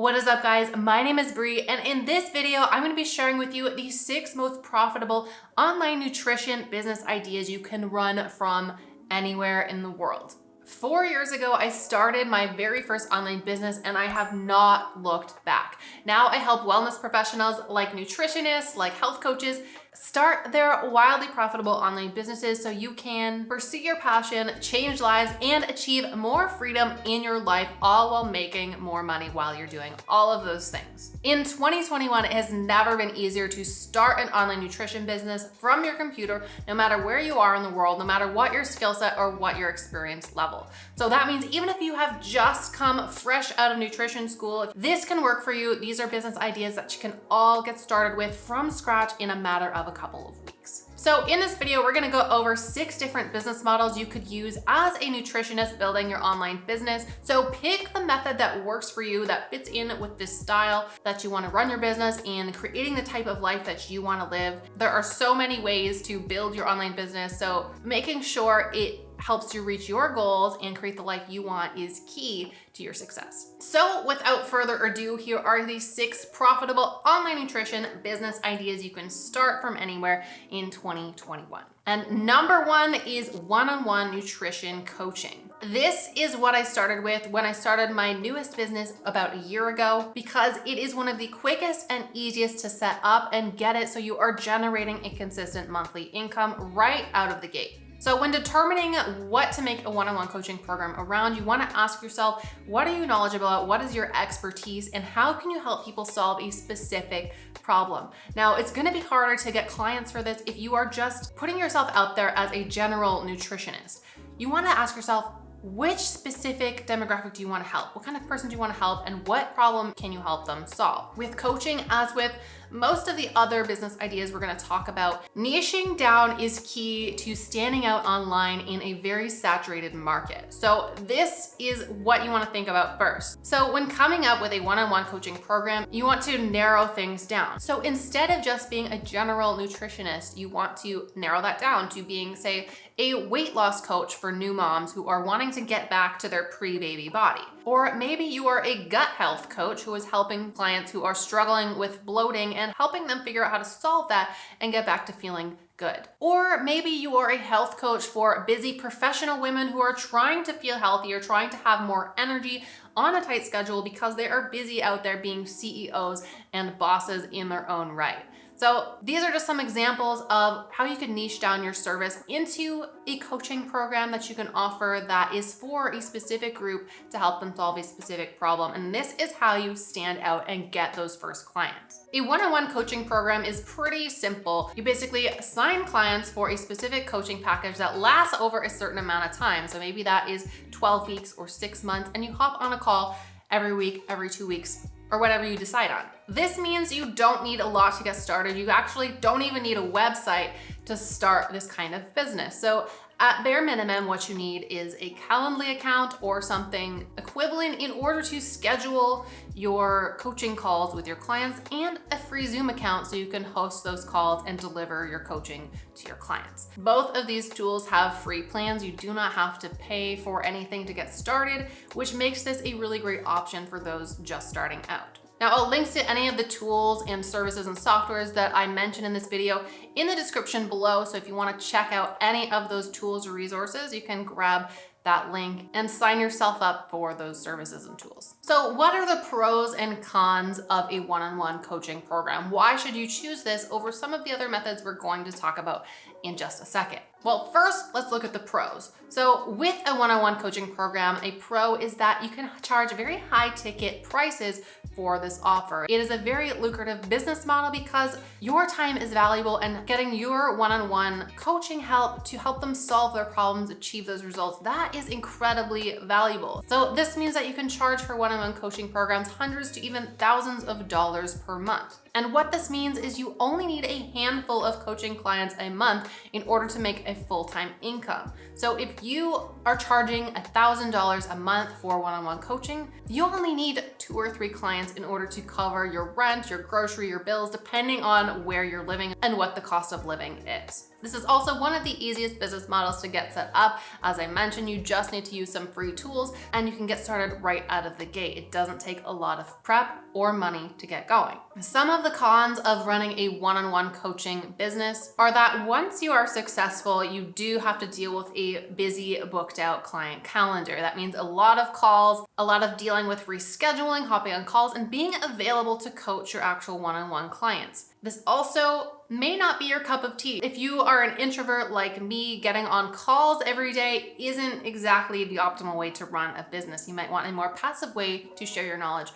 What is up, guys? My name is Brie, and in this video, I'm going to be sharing with you the 6 most profitable online nutrition business ideas you can run from anywhere in the world. 4 years ago, I started my very first online business and I have not looked back. Now I help wellness professionals like nutritionists, like health coaches, start their wildly profitable online businesses so you can pursue your passion, change lives, and achieve more freedom in your life, all while making more money while you're doing all of those things. In 2021, it has never been easier to start an online nutrition business from your computer, no matter where you are in the world, no matter what your skill set or what your experience level. So that means even if you have just come fresh out of nutrition school, this can work for you. These are business ideas that you can all get started with from scratch in a matter of a couple of weeks. So in this video, we're gonna go over 6 different business models you could use as a nutritionist building your online business. So pick the method that works for you, that fits in with this style that you wanna run your business and creating the type of life that you wanna live. There are so many ways to build your online business, so making sure it helps you reach your goals and create the life you want is key to your success. So without further ado, here are the 6 profitable online nutrition business ideas you can start from anywhere in 2021. And number 1 is one-on-one nutrition coaching. This is what I started with when I started my newest business about a year ago, because it is one of the quickest and easiest to set up and get it so you are generating a consistent monthly income right out of the gate. So when determining what to make a one-on-one coaching program around, you want to ask yourself, what are you knowledgeable about? What is your expertise? And how can you help people solve a specific problem? Now, it's going to be harder to get clients for this if you are just putting yourself out there as a general nutritionist. You want to ask yourself, which specific demographic do you want to help? What kind of person do you want to help? And what problem can you help them solve? With coaching, as with most of the other business ideas we're going to talk about, niching down is key to standing out online in a very saturated market. So this is what you want to think about first. So when coming up with a one-on-one coaching program, you want to narrow things down. So instead of just being a general nutritionist, you want to narrow that down to being, say, a weight loss coach for new moms who are wanting to get back to their pre-baby body. Or maybe you are a gut health coach who is helping clients who are struggling with bloating and helping them figure out how to solve that and get back to feeling good. Or maybe you are a health coach for busy professional women who are trying to feel healthier, trying to have more energy on a tight schedule because they are busy out there being CEOs and bosses in their own right. So these are just some examples of how you can niche down your service into a coaching program that you can offer that is for a specific group to help them solve a specific problem. And this is how you stand out and get those first clients. A one-on-one coaching program is pretty simple. You basically assign clients for a specific coaching package that lasts over a certain amount of time. So maybe that is 12 weeks or 6 months, and you hop on a call every week, every 2 weeks, or whatever you decide on. This means you don't need a lot to get started. You actually don't even need a website to start this kind of business. So at bare minimum, what you need is a Calendly account or something equivalent in order to schedule your coaching calls with your clients, and a free Zoom account so you can host those calls and deliver your coaching to your clients. Both of these tools have free plans. You do not have to pay for anything to get started, which makes this a really great option for those just starting out. Now, I'll link to any of the tools and services and softwares that I mentioned in this video in the description below. So if you want to check out any of those tools or resources, you can grab that link and sign yourself up for those services and tools. So what are the pros and cons of a one-on-one coaching program? Why should you choose this over some of the other methods we're going to talk about in just a second? Well, first, let's look at the pros. So with a one-on-one coaching program, a pro is that you can charge very high ticket prices for this offer. It is a very lucrative business model because your time is valuable, and getting your one-on-one coaching help to help them solve their problems, achieve those results, that is incredibly valuable. So this means that you can charge for one-on-one coaching programs hundreds to even thousands of dollars per month. And what this means is you only need a handful of coaching clients a month in order to make a full-time income. So if you are charging $1,000 a month for one-on-one coaching, you only need 2 or 3 clients clients in order to cover your rent, your grocery, your bills, depending on where you're living and what the cost of living is. This is also one of the easiest business models to get set up. As I mentioned, you just need to use some free tools and you can get started right out of the gate. It doesn't take a lot of prep or money to get going. Some of the cons of running a one-on-one coaching business are that once you are successful, you do have to deal with a busy, booked out client calendar. That means a lot of calls, a lot of dealing with rescheduling, hopping on calls, and being available to coach your actual one-on-one clients. This also may not be your cup of tea. If you are an introvert like me, getting on calls every day isn't exactly the optimal way to run a business. You might want a more passive way to share your knowledge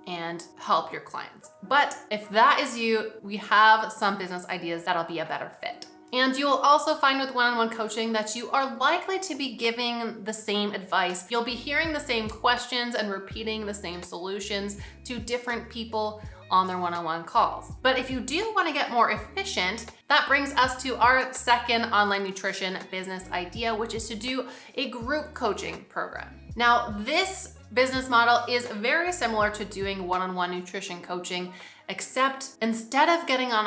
and help your clients. But if that is you, we have some business ideas that'll be a better fit. And you'll also find with one-on-one coaching that you are likely to be giving the same advice. You'll be hearing the same questions and repeating the same solutions to different people on their one-on-one calls. But if you do want to get more efficient, that brings us to our second online nutrition business idea, which is to do a group coaching program. Now, this business model is very similar to doing one-on-one nutrition coaching, except instead of getting on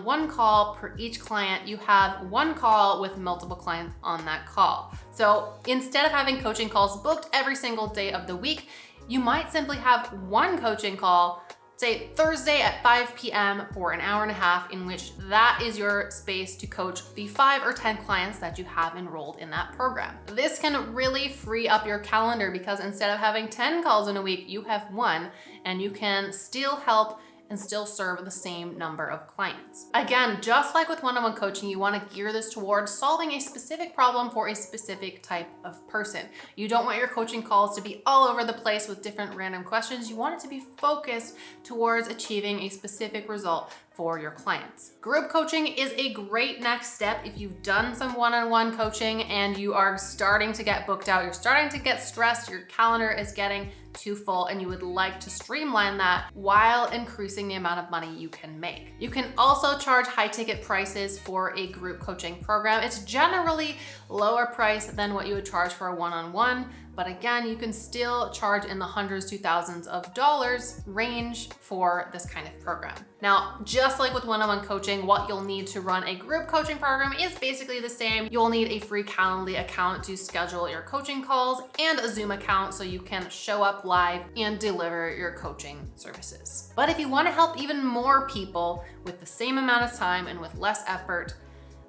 one call per each client, you have one call with multiple clients on that call. So instead of having coaching calls booked every single day of the week, you might simply have one coaching call, say Thursday at 5 p.m. for an hour and a half, in which that is your space to coach the 5 or 10 clients that you have enrolled in that program. This can really free up your calendar because instead of having 10 calls in a week, you have one, and you can still help and still serve the same number of clients. Again, just like with one-on-one coaching, you want to gear this towards solving a specific problem for a specific type of person. You don't want your coaching calls to be all over the place with different random questions. You want it to be focused towards achieving a specific result for your clients. Group coaching is a great next step if you've done some one-on-one coaching and you are starting to get booked out, you're starting to get stressed, your calendar is getting too full, and you would like to streamline that while increasing the amount of money you can make. You can also charge high ticket prices for a group coaching program. It's generally lower price than what you would charge for a one-on-one, but again, you can still charge in the hundreds to thousands of dollars range for this kind of program. Now, just like with one-on-one coaching, what you'll need to run a group coaching program is basically the same. You'll need a free Calendly account to schedule your coaching calls and a Zoom account so you can show up live and deliver your coaching services. But if you want to help even more people with the same amount of time and with less effort,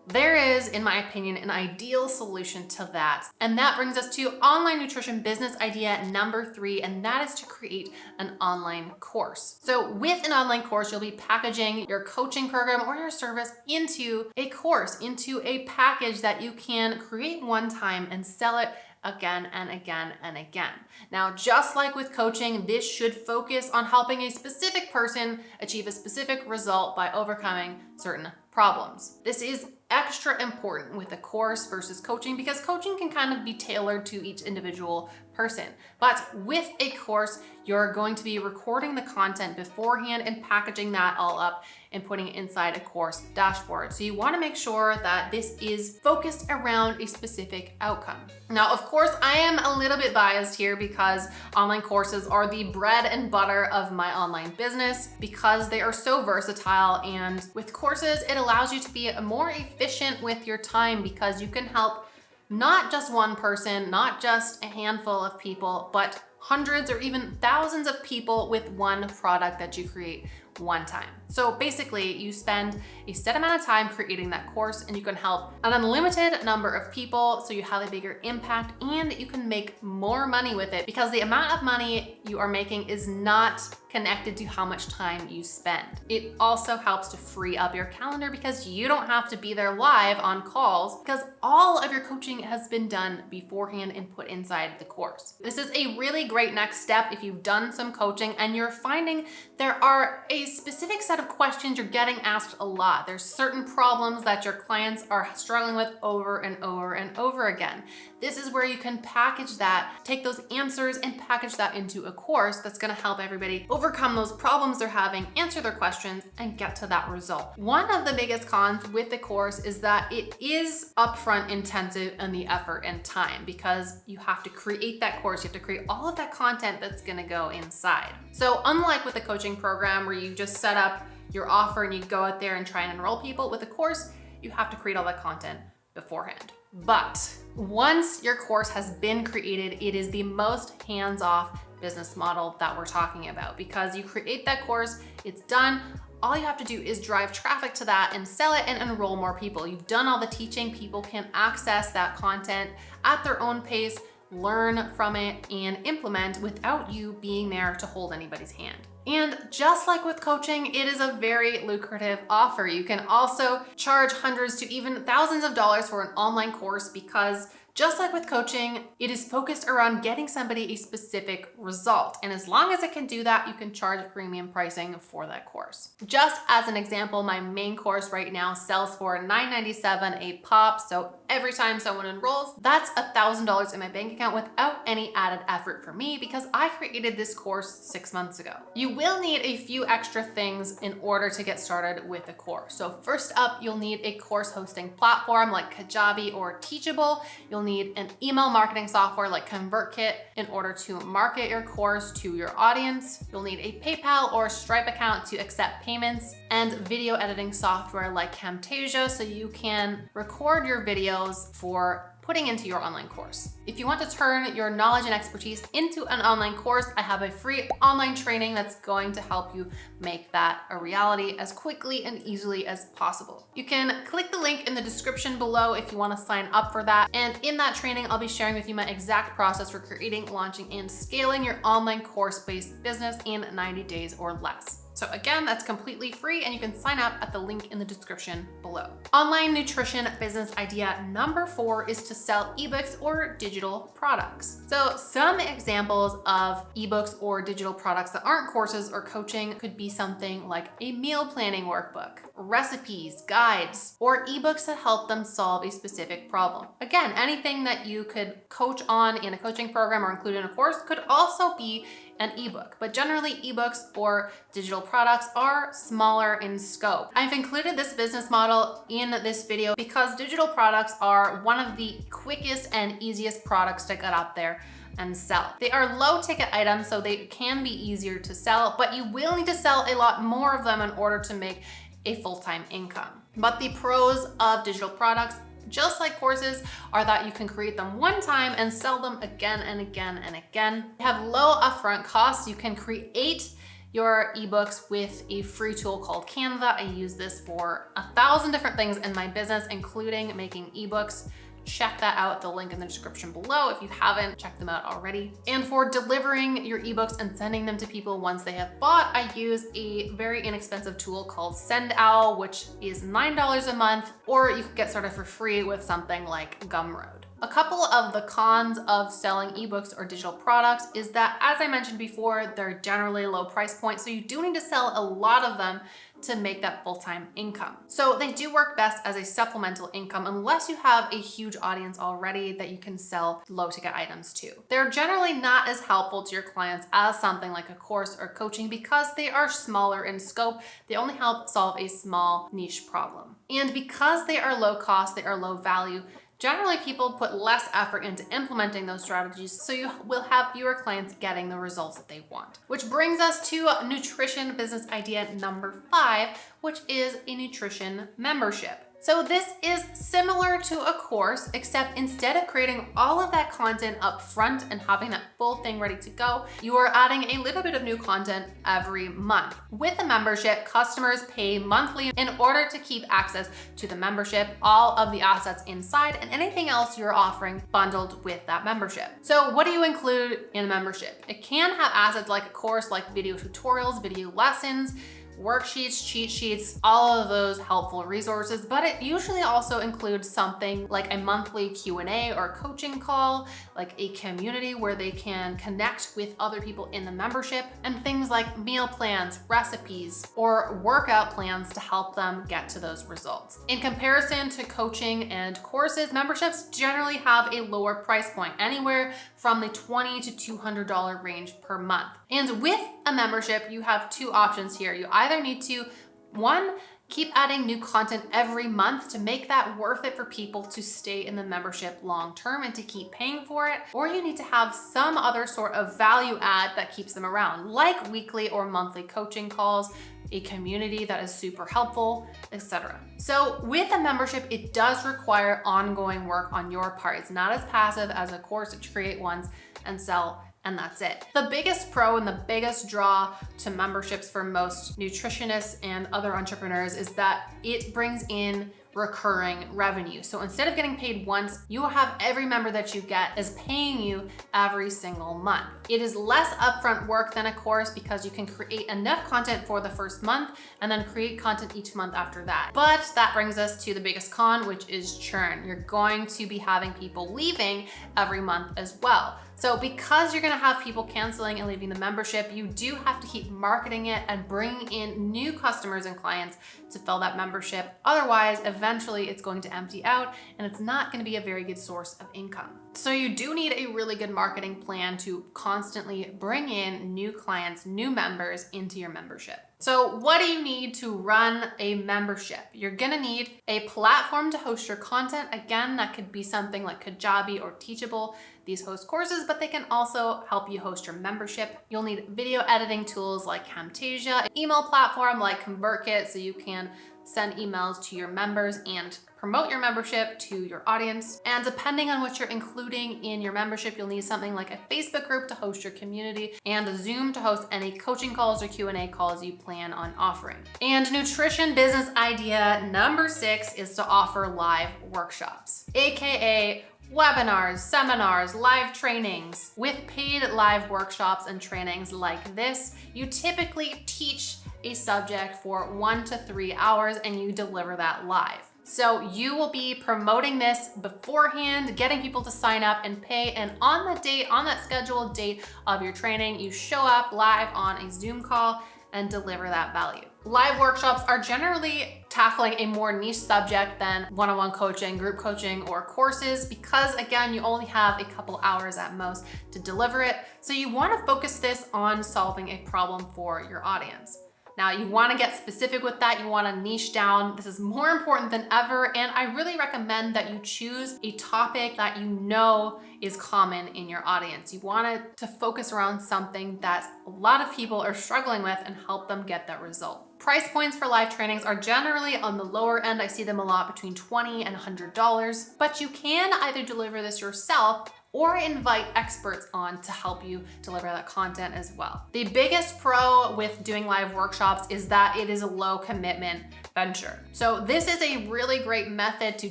there is, in my opinion, an ideal solution to that. And that brings us to online nutrition business idea number 3, and that is to create an online course. So with an online course, you'll be packaging your coaching program or your service into a course, into a package that you can create one time and sell it again and again and again. Now, just like with coaching, this should focus on helping a specific person achieve a specific result by overcoming certain problems. This is extra important with a course versus coaching because coaching can kind of be tailored to each individual person. But with a course, you're going to be recording the content beforehand and packaging that all up and putting it inside a course dashboard. So you want to make sure that this is focused around a specific outcome. Now, of course, I am a little bit biased here because online courses are the bread and butter of my online business because they are so versatile, and with courses, it allows you to be more efficient with your time because you can help not just one person, not just a handful of people, but hundreds or even thousands of people with one product that you create one time. So basically, you spend a set amount of time creating that course and you can help an unlimited number of people, so you have a bigger impact and you can make more money with it because the amount of money you are making is not connected to how much time you spend. It also helps to free up your calendar because you don't have to be there live on calls because all of your coaching has been done beforehand and put inside the course. This is a really great next step if you've done some coaching and you're finding there are a specific set of questions you're getting asked a lot. There's certain problems that your clients are struggling with over and over and over again. This is where you can package that, take those answers and package that into a course that's going to help everybody overcome those problems they're having, answer their questions, and get to that result. One of the biggest cons with the course is that it is upfront intensive in the effort and time because you have to create that course, you have to create all of that that content that's gonna go inside. So unlike with a coaching program where you just set up your offer and you go out there and try and enroll people, with a course, you have to create all that content beforehand. But once your course has been created, it is the most hands-off business model that we're talking about, because you create that course, it's done. All you have to do is drive traffic to that and sell it and enroll more people. You've done all the teaching. People can access that content at their own pace, learn from it, and implement without you being there to hold anybody's hand. And just like with coaching, it is a very lucrative offer. You can also charge hundreds to even thousands of dollars for an online course, because just like with coaching, it is focused around getting somebody a specific result. And as long as it can do that, you can charge premium pricing for that course. Just as an example, my main course right now sells for $9.97 a pop. So every time someone enrolls, that's $1,000 in my bank account without any added effort for me, because I created this course 6 months ago. You will need a few extra things in order to get started with a course. So first up, you'll need a course hosting platform like Kajabi or Teachable. You'll need an email marketing software like ConvertKit in order to market your course to your audience. You'll need a PayPal or Stripe account to accept payments, and video editing software like Camtasia so you can record your videos for putting into your online course. If you want to turn your knowledge and expertise into an online course, I have a free online training that's going to help you make that a reality as quickly and easily as possible. You can click the link in the description below if you want to sign up for that. And in that training, I'll be sharing with you my exact process for creating, launching, and scaling your online course-based business in 90 days or less. So again, that's completely free, and you can sign up at the link in the description below. Online nutrition business idea number 4 is to sell ebooks or digital products. So some examples of ebooks or digital products that aren't courses or coaching could be something like a meal planning workbook, recipes, guides, or ebooks that help them solve a specific problem. Again, anything that you could coach on in a coaching program or include in a course could also be an ebook, but generally ebooks or digital products are smaller in scope. I've included this business model in this video because digital products are one of the quickest and easiest products to get up there and sell. They are low ticket items, so they can be easier to sell, but you will need to sell a lot more of them in order to make a full-time income. But the pros of digital products, just like courses, are that you can create them one time and sell them again and again and again. You have low upfront costs. You can create your ebooks with a free tool called Canva. I use this for 1,000 different things in my business, including making ebooks. Check that out, the link in the description below if you haven't checked them out already. And for delivering your ebooks and sending them to people once they have bought, I use a very inexpensive tool called SendOwl, which is $9 a month, or you could get started for free with something like Gumroad. A couple of the cons of selling ebooks or digital products is that, as I mentioned before, they're generally low price point, so you do need to sell a lot of them to make that full-time income. So they do work best as a supplemental income unless you have a huge audience already that you can sell low ticket items to. They're generally not as helpful to your clients as something like a course or coaching because they are smaller in scope. They only help solve a small niche problem. And because they are low cost, they are low value, generally people put less effort into implementing those strategies, so you will have fewer clients getting the results that they want. Which brings us to nutrition business idea number 5, which is a nutrition membership. So this is similar to a course, except instead of creating all of that content up front and having that full thing ready to go, you are adding a little bit of new content every month. With a membership, customers pay monthly in order to keep access to the membership, all of the assets inside, and anything else you're offering bundled with that membership. So what do you include in a membership? It can have assets like a course, like video tutorials, video lessons, worksheets, cheat sheets, all of those helpful resources, but it usually also includes something like a monthly Q&A or coaching call, like a community where they can connect with other people in the membership, and things like meal plans, recipes, or workout plans to help them get to those results. In comparison to coaching and courses, memberships generally have a lower price point, anywhere from the $20 to $200 range per month. And with a membership, you have two options here. You either need to, one, Keep adding new content every month to make that worth it for people to stay in the membership long term and to keep paying for it. Or you need to have some other sort of value add that keeps them around, like weekly or monthly coaching calls, a community that is super helpful, etc. So with a membership, it does require ongoing work on your part. It's not as passive as a course to create once and sell, and that's it. The biggest pro and the biggest draw to memberships for most nutritionists and other entrepreneurs is that it brings in recurring revenue. So instead of getting paid once, you will have every member that you get is paying you every single month. It is less upfront work than a course because you can create enough content for the first month and then create content each month after that. But that brings us to the biggest con, which is churn. You're going to be having people leaving every month as well. So because you're gonna have people canceling and leaving the membership, you do have to keep marketing it and bringing in new customers and clients to fill that membership. Otherwise, eventually it's going to empty out and it's not gonna be a very good source of income. So you do need a really good marketing plan to constantly bring in new clients, new members into your membership. So what do you need to run a membership? You're gonna need a platform to host your content. Again, that could be something like Kajabi or Teachable. These host courses, but they can also help you host your membership. You'll need video editing tools like Camtasia, an email platform like ConvertKit so you can send emails to your members and promote your membership to your audience. And depending on what you're including in your membership, you'll need something like a Facebook group to host your community and a Zoom to host any coaching calls or Q&A calls you plan on offering. And nutrition business idea number 6 is to offer live workshops, AKA webinars, seminars, live trainings. With paid live workshops and trainings like this, you typically teach a subject for 1 to 3 hours and you deliver that live. So you will be promoting this beforehand, getting people to sign up and pay, and on the date, on that scheduled date of your training, you show up live on a Zoom call and deliver that value. Live workshops are generally tackling a more niche subject than one-on-one coaching, group coaching, or courses because, again, you only have a couple hours at most to deliver it. So you want to focus this on solving a problem for your audience. Now, you want to get specific with that. You want to niche down. This is more important than ever. And I really recommend that you choose a topic that you know is common in your audience. You want it to focus around something that a lot of people are struggling with and help them get that result. Price points for live trainings are generally on the lower end. I see them a lot between $20 and $100, but you can either deliver this yourself or invite experts on to help you deliver that content as well. The biggest pro with doing live workshops is that it is a low commitment venture. So this is a really great method to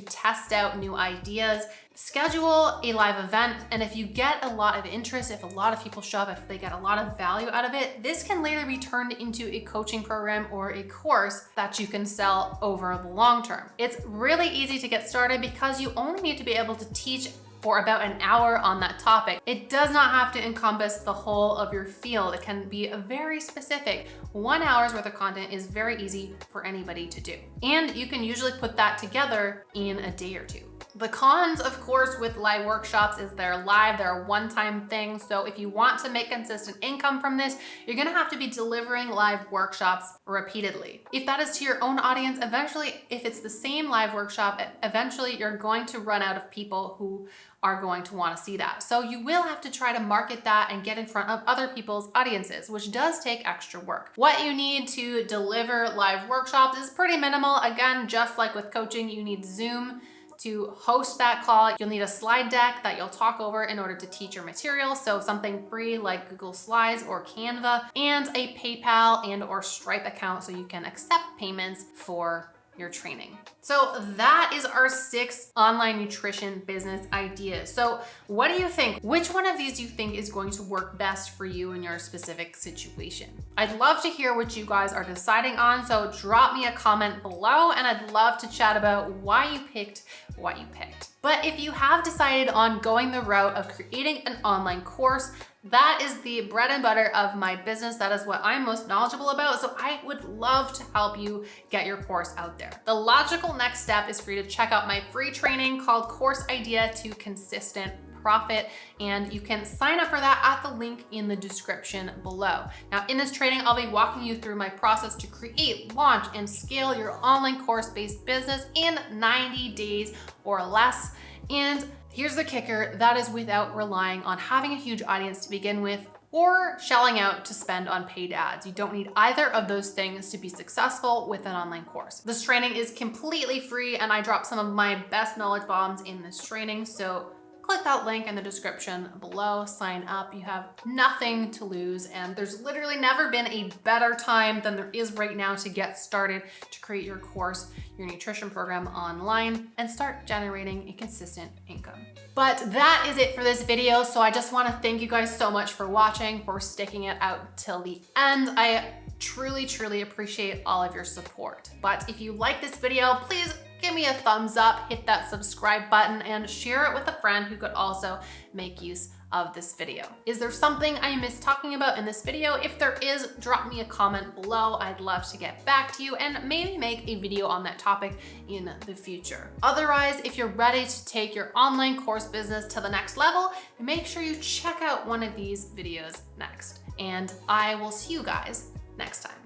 test out new ideas. Schedule a live event, and if you get a lot of interest, if a lot of people show up, if they get a lot of value out of it, this can later be turned into a coaching program or a course that you can sell over the long term. It's really easy to get started because you only need to be able to teach for about an hour on that topic. It does not have to encompass the whole of your field. It can be a very specific. 1 hour's worth of content is very easy for anybody to do. And you can usually put that together in a day or two. The cons, of course, with live workshops is they're live, they're a one-time thing. So if you want to make consistent income from this, you're gonna have to be delivering live workshops repeatedly. If that is to your own audience, eventually, if it's the same live workshop, eventually you're going to run out of people who are going to want to see that. So you will have to try to market that and get in front of other people's audiences, which does take extra work. What you need to deliver live workshops is pretty minimal. Again, just like with coaching, you need Zoom to host that call. You'll need a slide deck that you'll talk over in order to teach your material. So something free like Google Slides or Canva, and a PayPal and or Stripe account so you can accept payments for your training. So that is our 6 online nutrition business ideas. So what do you think? Which one of these do you think is going to work best for you in your specific situation? I'd love to hear what you guys are deciding on. So drop me a comment below and I'd love to chat about why you picked what you picked. But if you have decided on going the route of creating an online course, that is the bread and butter of my business. That is what I'm most knowledgeable about. So I would love to help you get your course out there. The logical next step is for you to check out my free training called Course Idea to Consistent nonprofit, and you can sign up for that at the link in the description below. Now, in this training, I'll be walking you through my process to create, launch, and scale your online course-based business in 90 days or less. And here's the kicker, that is without relying on having a huge audience to begin with or shelling out to spend on paid ads. You don't need either of those things to be successful with an online course. This training is completely free, and I drop some of my best knowledge bombs in this training, so click that link in the description below, sign up. You have nothing to lose, and there's literally never been a better time than there is right now to get started to create your course, your nutrition program online, and start generating a consistent income. But that is it for this video. So I just want to thank you guys so much for watching, for sticking it out till the end. I truly, truly appreciate all of your support. But if you like this video, please give me a thumbs up, hit that subscribe button, and share it with a friend who could also make use of this video. Is there something I missed talking about in this video? If there is, drop me a comment below. I'd love to get back to you and maybe make a video on that topic in the future. Otherwise, if you're ready to take your online course business to the next level, make sure you check out one of these videos next. And I will see you guys next time.